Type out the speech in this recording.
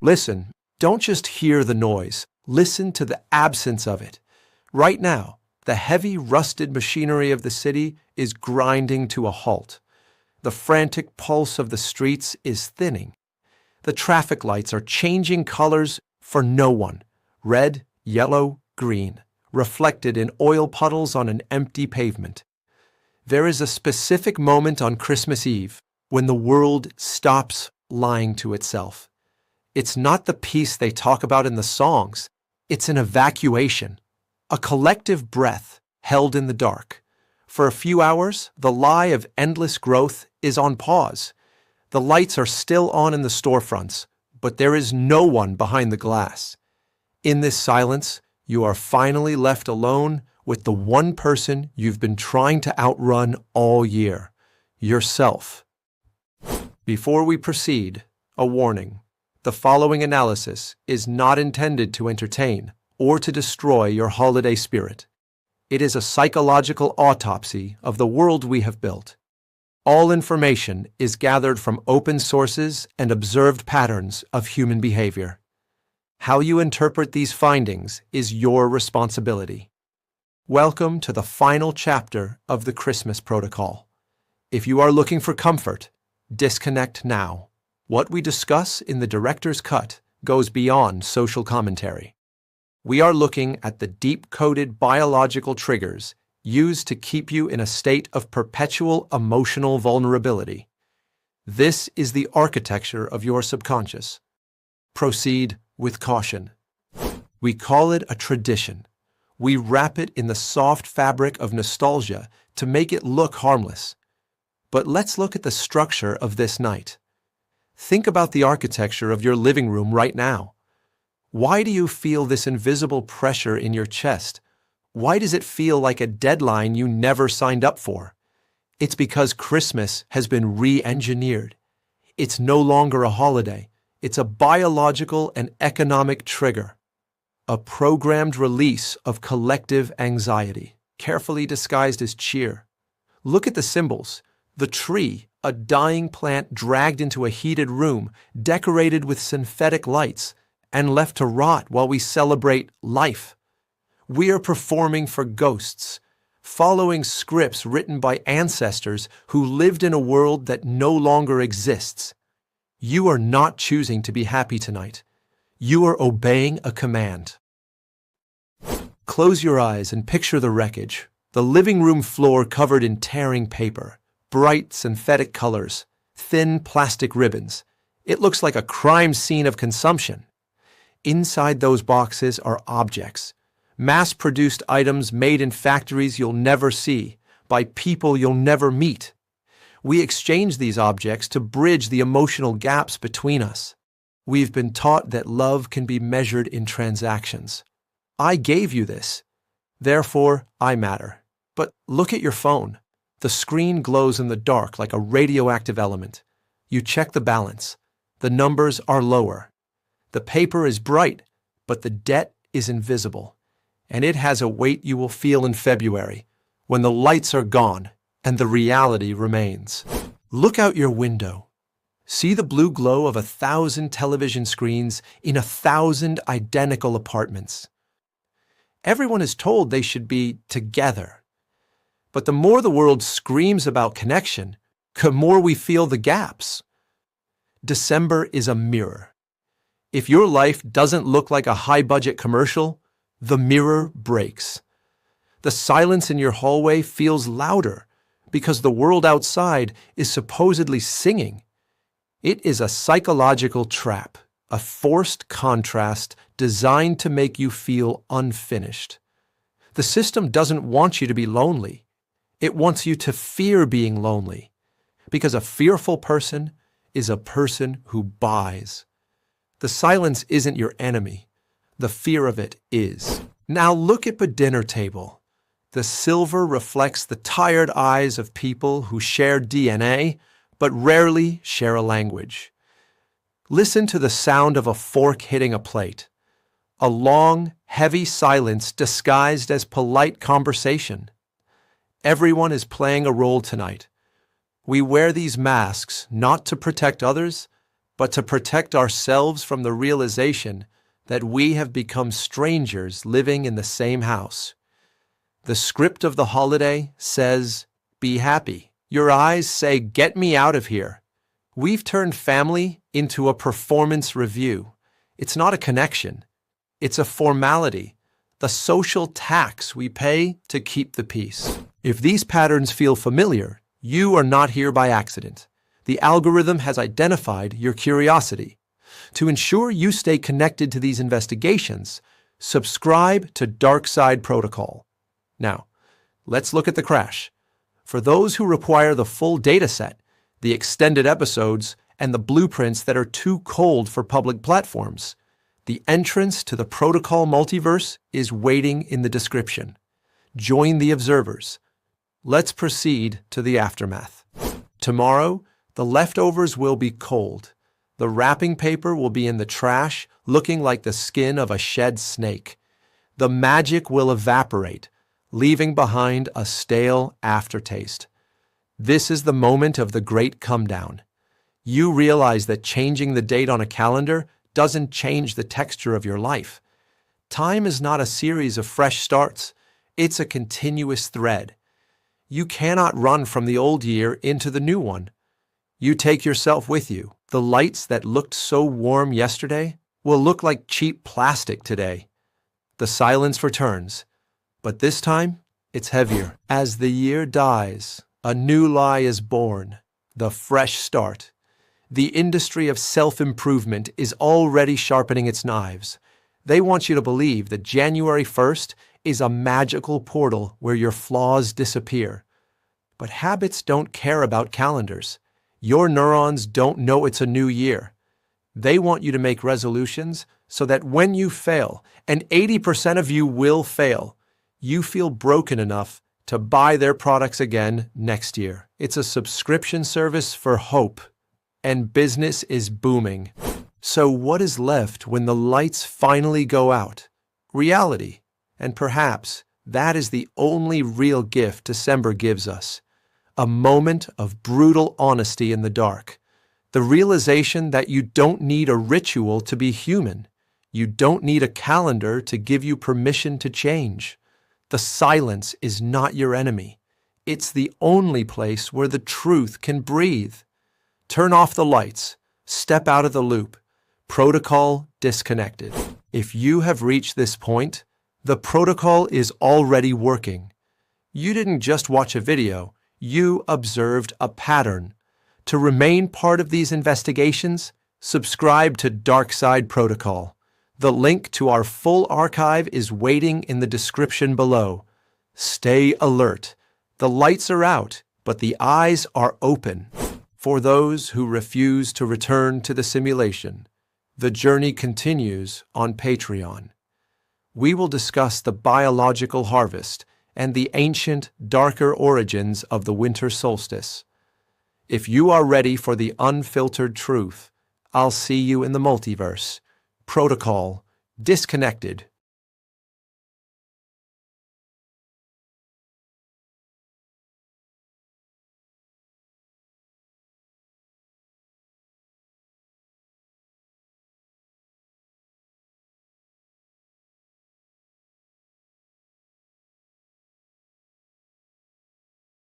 Listen, don't just hear the noise. Listen to the absence of it. Right now, the heavy, rusted machinery of the city is grinding to a halt. The frantic pulse of the streets is thinning. The traffic lights are changing colors for no one. Red, yellow, green, reflected in oil puddles on an empty pavement. There is a specific moment on Christmas Eve when the world stops lying to itself. It's not the peace they talk about in the songs. It's an evacuation, a collective breath held in the dark. For a few hours, the lie of endless growth is on pause. The lights are still on in the storefronts, but there is no one behind the glass. In this silence, you are finally left alone with the one person you've been trying to outrun all year, yourself. Before we proceed, a warning. The following analysis is not intended to entertain or to destroy your holiday spirit. It is a psychological autopsy of the world we have built. All information is gathered from open sources and observed patterns of human behavior. How you interpret these findings is your responsibility. Welcome to the final chapter of the Christmas Protocol. If you are looking for comfort, disconnect now. What we discuss in the director's cut goes beyond social commentary. We are looking at the deep-coded biological triggers used to keep you in a state of perpetual emotional vulnerability. This is the architecture of your subconscious. Proceed with caution. We call it a tradition. We wrap it in the soft fabric of nostalgia to make it look harmless. But let's look at the structure of this night. Think about the architecture of your living room right now. Why do you feel this invisible pressure in your chest? Why does it feel like a deadline you never signed up for? It's because Christmas has been re-engineered. It's no longer a holiday. It's a biological and economic trigger. A programmed release of collective anxiety, carefully disguised as cheer. Look at the symbols. The tree, a dying plant dragged into a heated room, decorated with synthetic lights, and left to rot while we celebrate life. We are performing for ghosts, following scripts written by ancestors who lived in a world that no longer exists. You are not choosing to be happy tonight. You are obeying a command. Close your eyes and picture the wreckage. The living room floor covered in tearing paper, bright synthetic colors, thin plastic ribbons. It looks like a crime scene of consumption. Inside those boxes are objects, mass-produced items made in factories you'll never see, by people you'll never meet. We exchange these objects to bridge the emotional gaps between us. We've been taught that love can be measured in transactions. I gave you this. Therefore, I matter. But look at your phone. The screen glows in the dark like a radioactive element. You check the balance. The numbers are lower. The paper is bright, but the debt is invisible. And it has a weight you will feel in February, when the lights are gone and the reality remains. Look out your window. See the blue glow of 1,000 television screens in 1,000 identical apartments. Everyone is told they should be together. But the more the world screams about connection, the more we feel the gaps. December is a mirror. If your life doesn't look like a high-budget commercial, the mirror breaks. The silence in your hallway feels louder because the world outside is supposedly singing. It is a psychological trap, a forced contrast designed to make you feel unfinished. The system doesn't want you to be lonely. It wants you to fear being lonely, because a fearful person is a person who buys. The silence isn't your enemy. The fear of it is. Now look at the dinner table. The silver reflects the tired eyes of people who share DNA, but rarely share a language. Listen to the sound of a fork hitting a plate. A long, heavy silence disguised as polite conversation. Everyone is playing a role tonight. We wear these masks not to protect others, but to protect ourselves from the realization that we have become strangers living in the same house. The script of the holiday says, "Be happy." Your eyes say, "Get me out of here." We've turned family into a performance review. It's not a connection. It's a formality, the social tax we pay to keep the peace. If these patterns feel familiar, you are not here by accident. The algorithm has identified your curiosity. To ensure you stay connected to these investigations, subscribe to Dark Side Protocol. Now, let's look at the crash. For those who require the full dataset, the extended episodes, and the blueprints that are too cold for public platforms, the entrance to the Protocol Multiverse is waiting in the description. Join the observers. Let's proceed to the aftermath. Tomorrow, the leftovers will be cold. The wrapping paper will be in the trash, looking like the skin of a shed snake. The magic will evaporate, leaving behind a stale aftertaste. This is the moment of the great come-down. You realize that changing the date on a calendar doesn't change the texture of your life. Time is not a series of fresh starts. It's a continuous thread. You cannot run from the old year into the new one. You take yourself with you. The lights that looked so warm yesterday will look like cheap plastic today. The silence returns, but this time it's heavier. As the year dies, a new lie is born, the fresh start. The industry of self-improvement is already sharpening its knives. They want you to believe that January 1st is a magical portal where your flaws disappear. But habits don't care about calendars. Your neurons don't know it's a new year. They want you to make resolutions so that when you fail, and 80% of you will fail, you feel broken enough to buy their products again next year. It's a subscription service for hope, and business is booming. So what is left when the lights finally go out? Reality. And perhaps that is the only real gift December gives us. A moment of brutal honesty in the dark. The realization that you don't need a ritual to be human. You don't need a calendar to give you permission to change. The silence is not your enemy. It's the only place where the truth can breathe. Turn off the lights. Step out of the loop. Protocol disconnected. If you have reached this point, the protocol is already working. You didn't just watch a video. You observed a pattern. To remain part of these investigations, subscribe to Dark Side Protocol. The link to our full archive is waiting in the description below. Stay alert. The lights are out, but the eyes are open. For those who refuse to return to the simulation, the journey continues on Patreon. We will discuss the biological harvest and the ancient, darker origins of the winter solstice. If you are ready for the unfiltered truth, I'll see you in the multiverse. Protocol disconnected.